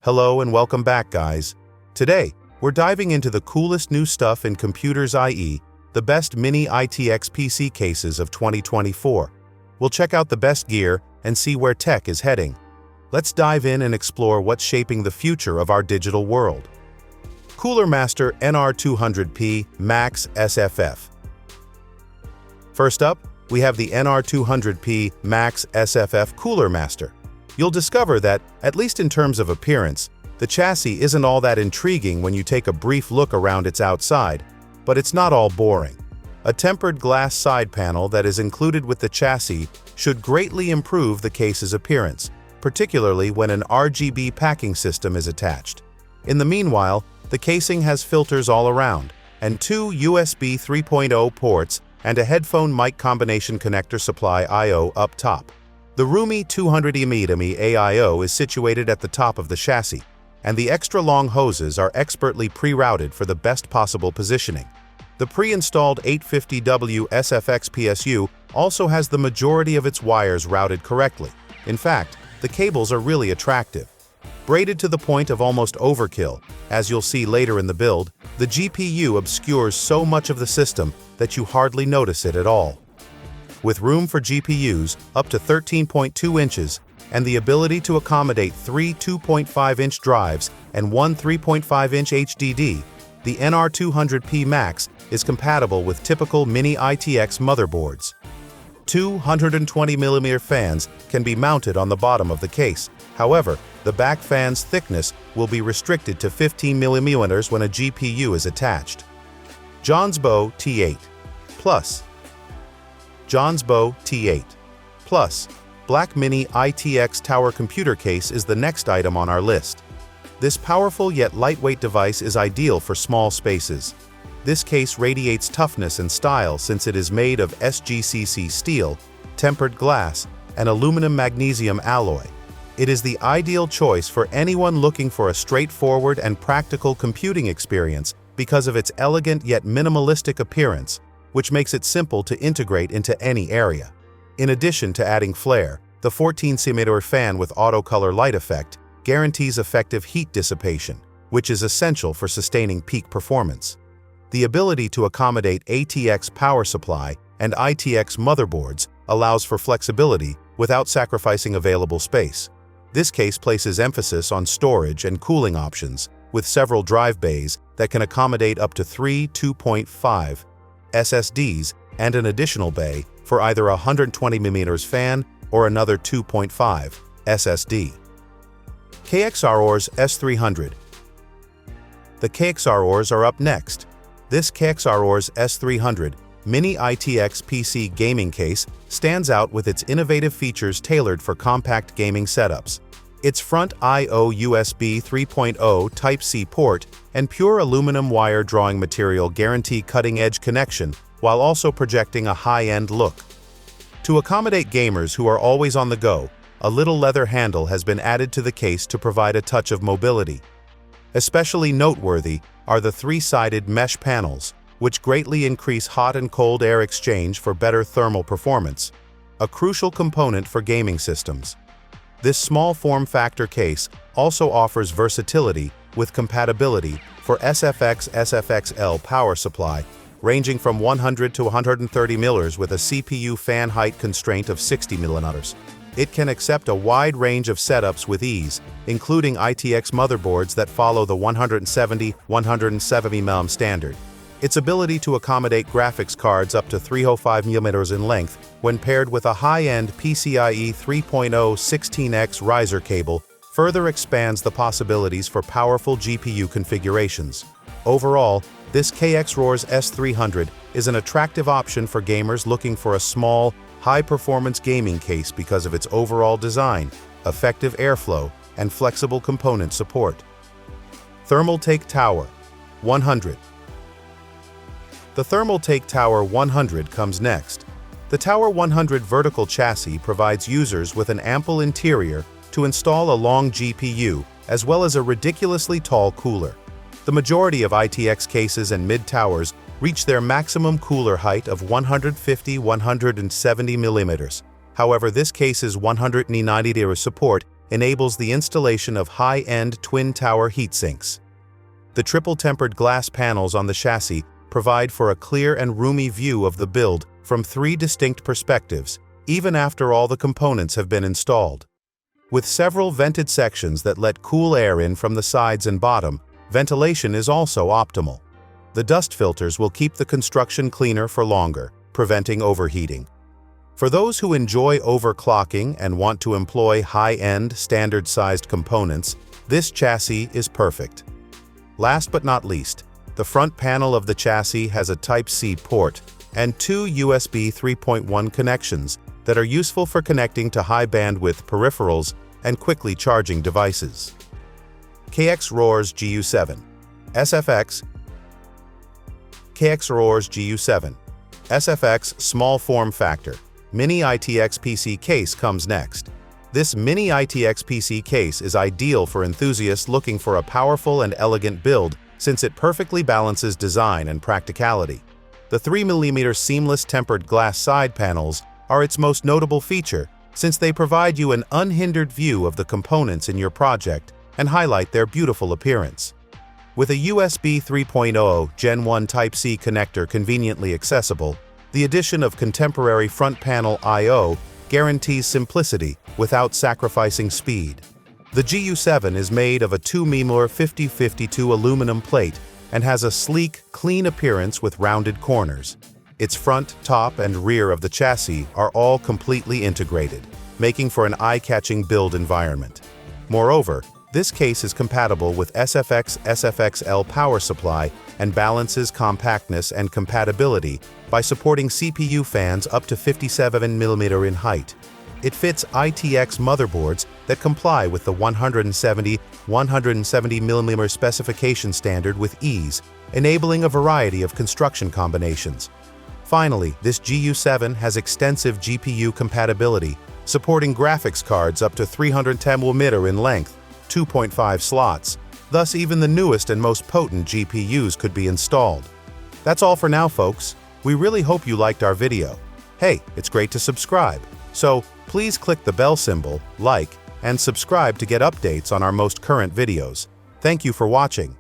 Hello and welcome back, guys. Today, we're diving into the coolest new stuff in computers, i.e., the best Mini ITX PC cases of 2024. We'll check out the best gear and see where tech is heading. Let's dive in and explore what's shaping the future of our digital world. Cooler Master NR200P Max SFF. First up, we have the NR200P Max SFF Cooler Master. You'll discover that, at least in terms of appearance, the chassis isn't all that intriguing when you take a brief look around its outside, but it's not all boring. A tempered glass side panel that is included with the chassis should greatly improve the case's appearance, particularly when an RGB packing system is attached. In the meanwhile, the casing has filters all around, and two USB 3.0 ports and a headphone mic combination connector supply I/O up top. The roomy 200mm AIO is situated at the top of the chassis, and the extra-long hoses are expertly pre-routed for the best possible positioning. The pre-installed 850W SFX PSU also has the majority of its wires routed correctly. In fact, the cables are really attractive. Braided to the point of almost overkill, as you'll see later in the build, the GPU obscures so much of the system that you hardly notice it at all. With room for GPUs up to 13.2 inches and the ability to accommodate three 2.5-inch drives and one 3.5-inch HDD, the NR200P Max is compatible with typical Mini ITX motherboards. Two 120mm fans can be mounted on the bottom of the case. However, the back fan's thickness will be restricted to 15mm when a GPU is attached. JONSBO T8 Plus. JONSBO T8 Plus Black Mini ITX Tower computer case is the next item on our list. This powerful yet lightweight device is ideal for small spaces. This case radiates toughness and style since it is made of SGCC steel, tempered glass, and aluminum-magnesium alloy. It is the ideal choice for anyone looking for a straightforward and practical computing experience because of its elegant yet minimalistic appearance, which makes it simple to integrate into any area. In addition to adding flair, the 14cm fan with auto-color light effect guarantees effective heat dissipation, which is essential for sustaining peak performance. The ability to accommodate ATX power supply and ITX motherboards allows for flexibility without sacrificing available space. This case places emphasis on storage and cooling options, with several drive bays that can accommodate up to three 2.5 SSDs and an additional bay for either a 120mm fan or another 2.5 SSD. KXRORS S300. The KXRORS are up next. This KXRORS S300 Mini ITX PC gaming case stands out with its innovative features tailored for compact gaming setups. Its front I/O USB 3.0 Type-C port and pure aluminum wire drawing material guarantee cutting-edge connection while also projecting a high-end look. To accommodate gamers who are always on the go, a little leather handle has been added to the case to provide a touch of mobility. Especially noteworthy are the three-sided mesh panels, which greatly increase hot and cold air exchange for better thermal performance, a crucial component for gaming systems. This small form factor case also offers versatility with compatibility for SFX SFXL power supply, ranging from 100 to 130 mm with a CPU fan height constraint of 60 mm. It can accept a wide range of setups with ease, including ITX motherboards that follow the 170-170mm standard. Its ability to accommodate graphics cards up to 305mm in length when paired with a high-end PCIe 3.0 16x riser cable further expands the possibilities for powerful GPU configurations. Overall, this KXRORS S300 is an attractive option for gamers looking for a small, high-performance gaming case because of its overall design, effective airflow, and flexible component support. Thermaltake Tower 100. The Thermaltake Tower 100 comes next. The Tower 100 vertical chassis provides users with an ample interior to install a long GPU as well as a ridiculously tall cooler. The majority of ITX cases and mid-towers reach their maximum cooler height of 150-170mm. However, this case's 190mm support enables the installation of high-end twin-tower heatsinks. The triple-tempered glass panels on the chassis provide for a clear and roomy view of the build from 3 distinct perspectives, even after all the components have been installed. With several vented sections that let cool air in from the sides and bottom, ventilation is also optimal. The dust filters will keep the construction cleaner for longer, preventing overheating. For those who enjoy overclocking and want to employ high-end, standard-sized components, this chassis is perfect. Last but not least, the front panel of the chassis has a Type-C port and 2 USB 3.1 connections that are useful for connecting to high-bandwidth peripherals and quickly charging devices. KXRORS GU7 SFX KXRORS GU7 SFX Small Form Factor Mini ITX PC case comes next. This Mini ITX PC case is ideal for enthusiasts looking for a powerful and elegant build since it perfectly balances design and practicality. The 3mm seamless tempered glass side panels are its most notable feature since they provide you an unhindered view of the components in your project and highlight their beautiful appearance. With a USB 3.0 Gen 1 Type-C connector conveniently accessible, the addition of contemporary front panel I/O guarantees simplicity without sacrificing speed. The GU7 is made of a 2mm 5052 aluminum plate and has a sleek, clean appearance with rounded corners. Its front, top, and rear of the chassis are all completely integrated, making for an eye-catching build environment. Moreover, this case is compatible with SFX/SFXL power supply and balances compactness and compatibility by supporting CPU fans up to 57mm in height. It fits ITX motherboards that comply with the 170mm specification standard with ease, enabling a variety of construction combinations. Finally, this GU7 has extensive GPU compatibility, supporting graphics cards up to 310mm in length, 2.5 slots. Thus, even the newest and most potent GPUs could be installed. That's all for now, folks. We really hope you liked our video. Hey, it's great to subscribe. So, please click the bell symbol, like, and subscribe to get updates on our most current videos. Thank you for watching.